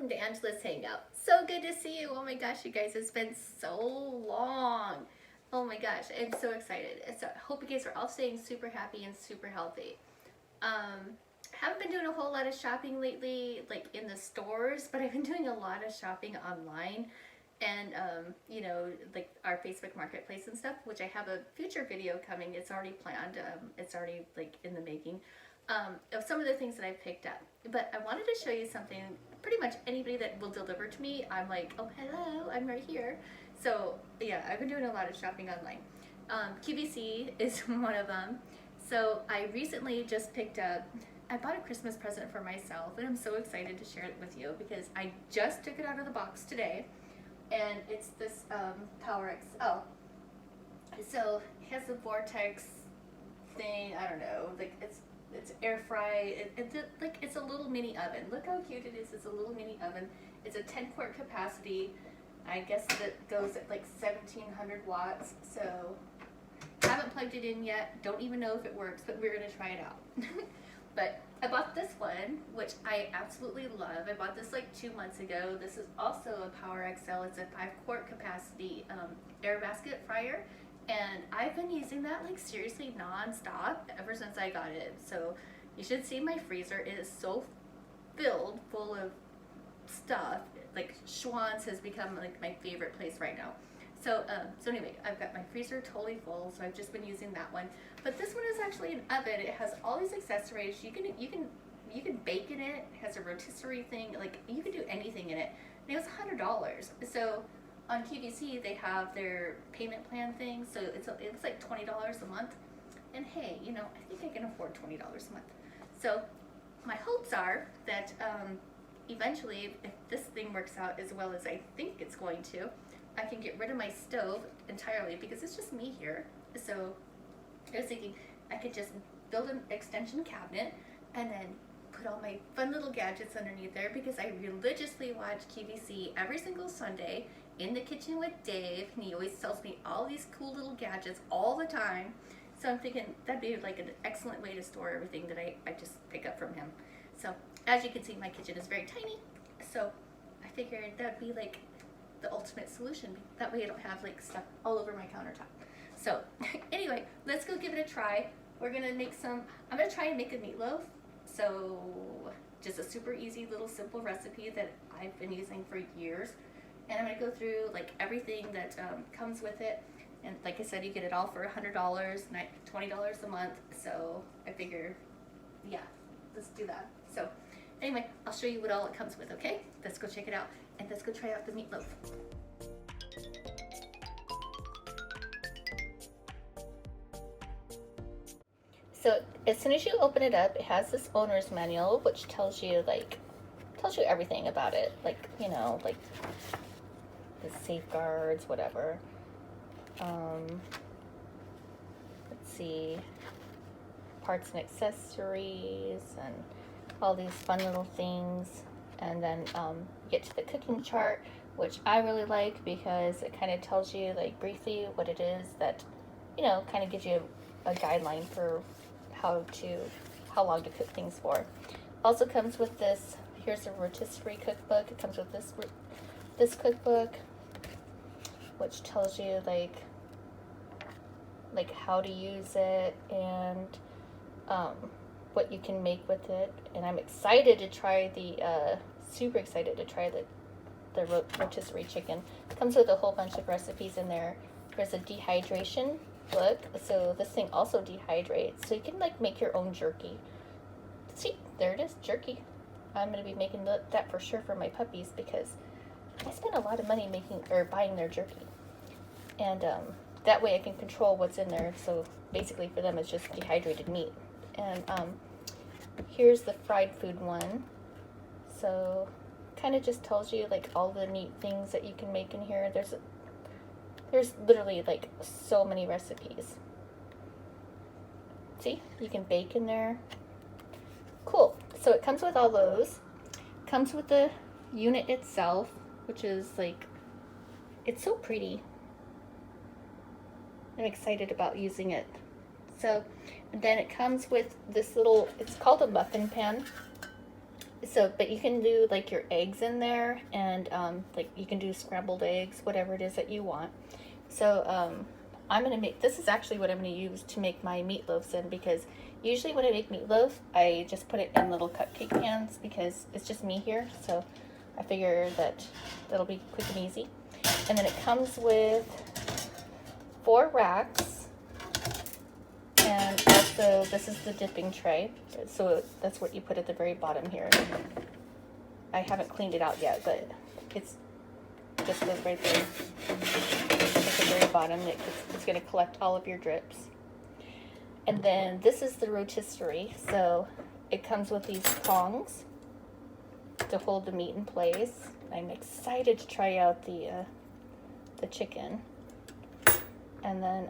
welcome to Angela's Hangout. So good to see you. Oh my gosh, you guys, it's been so long. Oh my gosh, I'm so excited. So I hope you guys are all staying super happy and super healthy. Haven't been doing a whole lot of shopping lately, like in the stores, but I've been doing a lot of shopping online and like our Facebook marketplace and stuff, which I have a future video coming. It's already planned. It's already like in the making. Of some of the things that I've picked up. But I wanted to show you something. Pretty much anybody that will deliver to me, I'm like, oh, hello, I'm right here. So yeah, I've been doing a lot of shopping online. QVC is one of them. So I recently just picked up, I bought a Christmas present for myself, and I'm so excited to share it with you because I just took it out of the box today, and it's this Power XL. So it has the vortex thing, I don't know, like it's air fry. It's a little mini oven. Look how cute it is. It's a little mini oven. It's a 10 quart capacity. I guess that goes at like 1700 watts. So haven't plugged it in yet. Don't even know if it works, but we're gonna try it out. But I bought this one, which I absolutely love. I bought this like 2 months ago. This is also a Power XL. It's a 5 quart capacity air basket fryer. And I've been using that like seriously non-stop ever since I got it. So you should see my freezer. It is so filled full of stuff. Like Schwann's has become like my favorite place right now. So anyway, I've got my freezer totally full, so I've just been using that one. But this one is actually an oven. It has all these accessories. You can bake in it. It has a rotisserie thing. Like you can do anything in it. And it was $100. So on QVC, they have their payment plan thing, so it's like $20 a month. And hey, I think I can afford $20 a month. So my hopes are that eventually, if this thing works out as well as I think it's going to, I can get rid of my stove entirely because it's just me here. So I was thinking I could just build an extension cabinet and then put all my fun little gadgets underneath there because I religiously watch QVC every single Sunday in the kitchen with Dave, and he always tells me all these cool little gadgets all the time. So I'm thinking that'd be like an excellent way to store everything that I just pick up from him. So as you can see, my kitchen is very tiny, so I figured that'd be like the ultimate solution. That way I don't have like stuff all over my countertop. So anyway, let's go give it a try. We're gonna make I'm gonna try and make a meatloaf. So just a super easy little simple recipe that I've been using for years. And I'm going to go through like everything that comes with it. And like I said, you get it all for $100, $20 a month. So I figure, yeah, let's do that. So anyway, I'll show you what all it comes with, okay? Let's go check it out. And let's go try out the meatloaf. So as soon as you open it up, it has this owner's manual, which tells you everything about it. Like the safeguards, whatever. Let's see, parts and accessories and all these fun little things. And then you get to the cooking chart, which I really like because it kind of tells you like briefly what it is that, kind of gives you a guideline for how long to cook things for. Also comes with this, here's a rotisserie cookbook. It comes with this cookbook, which tells you like how to use it and what you can make with it. And I'm excited to try super excited to try the rotisserie chicken. It comes with a whole bunch of recipes in there. There's a dehydration book, so this thing also dehydrates, so you can like make your own jerky. See, there it is, jerky. I'm going to be making that for sure for my puppies because I spend a lot of money buying their jerky. And that way I can control what's in there. So basically for them it's just dehydrated meat. And here's the fried food one. So kind of just tells you like all the neat things that you can make in here. There's literally like so many recipes. See, you can bake in there. Cool. So it comes with all those. Comes with the unit itself, which is like, it's so pretty. I'm excited about using it. So, and then it comes with this little, it's called a muffin pan. So, but you can do like your eggs in there, and like you can do scrambled eggs, whatever it is that you want. So I'm gonna make, this is actually what I'm gonna use to make my meatloaves in, because usually when I make meatloaf, I just put it in little cupcake pans because it's just me here. So I figure that that'll be quick and easy. And then it comes with 4 racks, and also this is the dipping tray. So that's what you put at the very bottom here. I haven't cleaned it out yet, but it's just goes right there at the very bottom. It's going to collect all of your drips. And then this is the rotisserie. So it comes with these prongs to hold the meat in place. I'm excited to try out the chicken. And then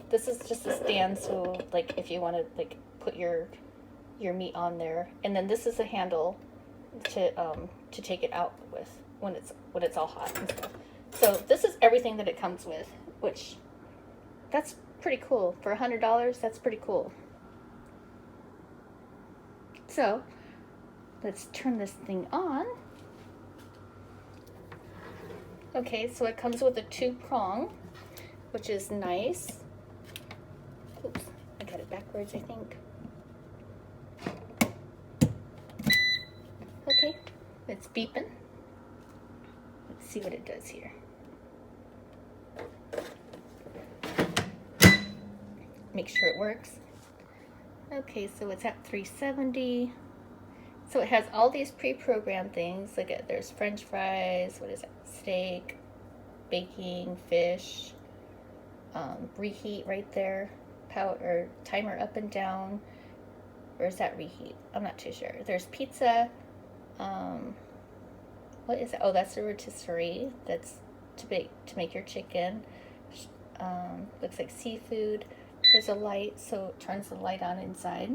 this is just a stand, so like if you want to like put your meat on there. And then this is a handle to take it out with when it's all hot and stuff. So this is everything that it comes with, which that's pretty cool. For $100, that's pretty cool. So let's turn this thing on. Okay, so it comes with a 2-prong, which is nice. Oops, I got it backwards, I think. Okay, it's beeping. Let's see what it does here. Make sure it works. Okay, so it's at 370. So it has all these pre-programmed things. Look at, there's French fries, what is that? Steak, baking, fish, reheat right there, power or timer up and down. Or is that reheat? I'm not too sure. There's pizza. What is that? Oh, that's the rotisserie. That's to make your chicken. Looks like seafood. There's a light, so it turns the light on inside.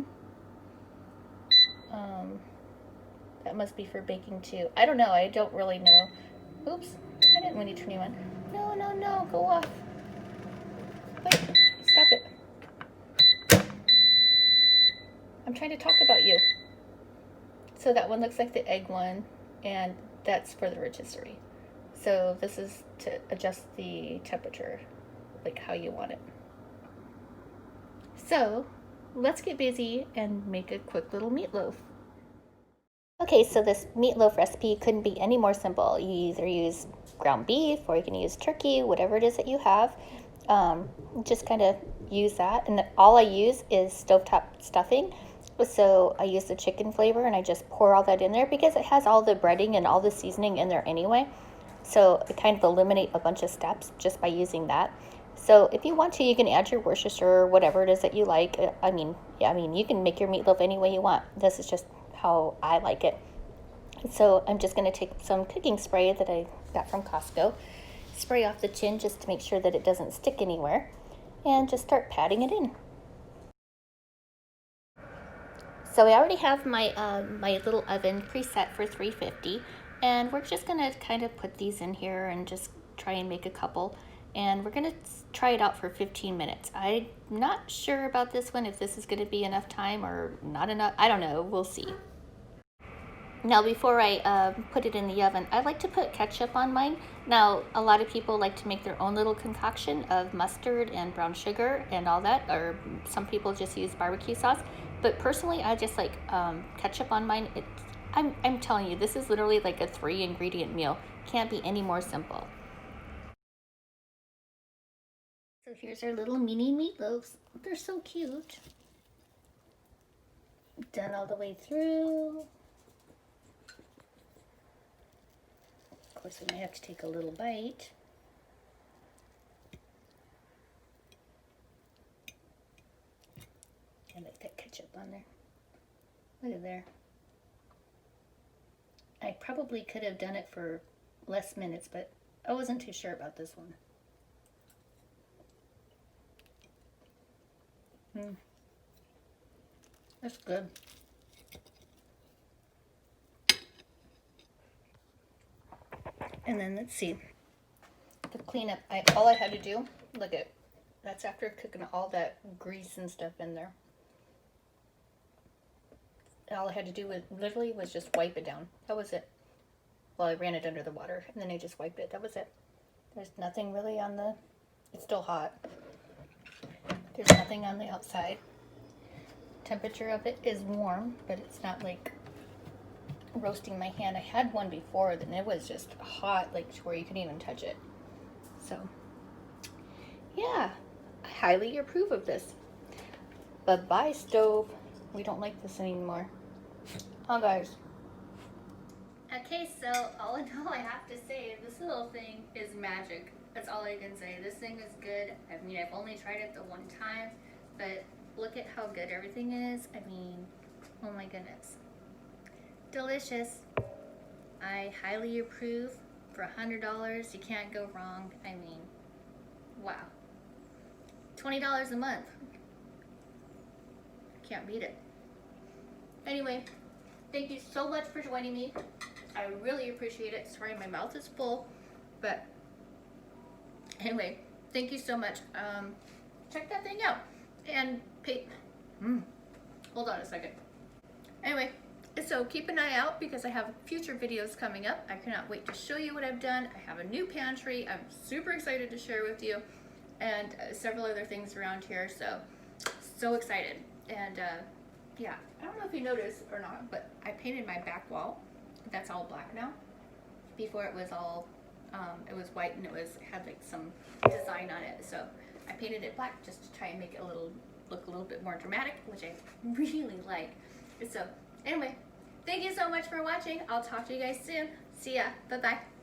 That must be for baking too. I don't know. I don't really know. Oops. I didn't want to turn you on. No, no, no. Go off. Wait. Stop it. I'm trying to talk about you. So that one looks like the egg one, and that's for the rotisserie. So this is to adjust the temperature, like how you want it. So let's get busy and make a quick little meatloaf. Okay, so this meatloaf recipe couldn't be any more simple. You either use ground beef or you can use turkey, whatever it is that you have. Just kind of use that. And all I use is stovetop stuffing. So I use the chicken flavor and I just pour all that in there because it has all the breading and all the seasoning in there anyway. So it kind of eliminate a bunch of steps just by using that. So if you want to, you can add your Worcestershire or whatever it is that you like. I mean, you can make your meatloaf any way you want. This is just how I like it. So I'm just going to take some cooking spray that I got from Costco, spray off the tin just to make sure that it doesn't stick anywhere, and just start patting it in. So I already have my my little oven preset for 350, and we're just going to kind of put these in here and just try and make a couple. And we're going to try it out for 15 minutes. I'm not sure about this one, if this is going to be enough time or not enough. I don't know. We'll see. Now, before I put it in the oven, I like to put ketchup on mine. Now, a lot of people like to make their own little concoction of mustard and brown sugar and all that, or some people just use barbecue sauce. But personally, I just like ketchup on mine. I'm telling you, this is literally like a 3-ingredient meal. Can't be any more simple. So here's our little mini meatloaves. They're so cute. Done all the way through. Of course, we may have to take a little bite. I like that ketchup on there. Look at there. I probably could have done it for less minutes, but I wasn't too sure about this one. That's good. And then let's see. The cleanup, all I had to do, look at, that's after cooking all that grease and stuff in there. all I had to do was literally was just wipe it down. That was it. Well, I ran it under the water and then I just wiped it. That was it. There's nothing really on the, it's still hot. There's nothing on the outside. Temperature of it is warm, but it's not like roasting my hand. I had one before, then it was just hot, like to where you couldn't even touch it. So, yeah, I highly approve of this. But bye, stove. We don't like this anymore. Oh, guys. Okay, so all in all, I have to say, this little thing is magic. That's all I can say. This thing is good. I mean, I've only tried it the one time, but look at how good everything is. I mean, oh my goodness. Delicious. I highly approve. For $100, you can't go wrong. I mean, wow. $20 a month. Can't beat it. Anyway, thank you so much for joining me. I really appreciate it. Sorry, my mouth is full, but anyway, thank you so much. Check that thing out and pay. Hold on a second. Anyway, so keep an eye out because I have future videos coming up. I cannot wait to show you what I've done. I have a new pantry. I'm super excited to share with you, and several other things around here. So excited. And yeah, I don't know if you noticed or not, but I painted my back wall. That's all black now. Before it was all, it was white and it had like some design on it. So I painted it black just to try and make it look a little bit more dramatic, which I really like. So anyway, thank you so much for watching. I'll talk to you guys soon. See ya. Bye-bye.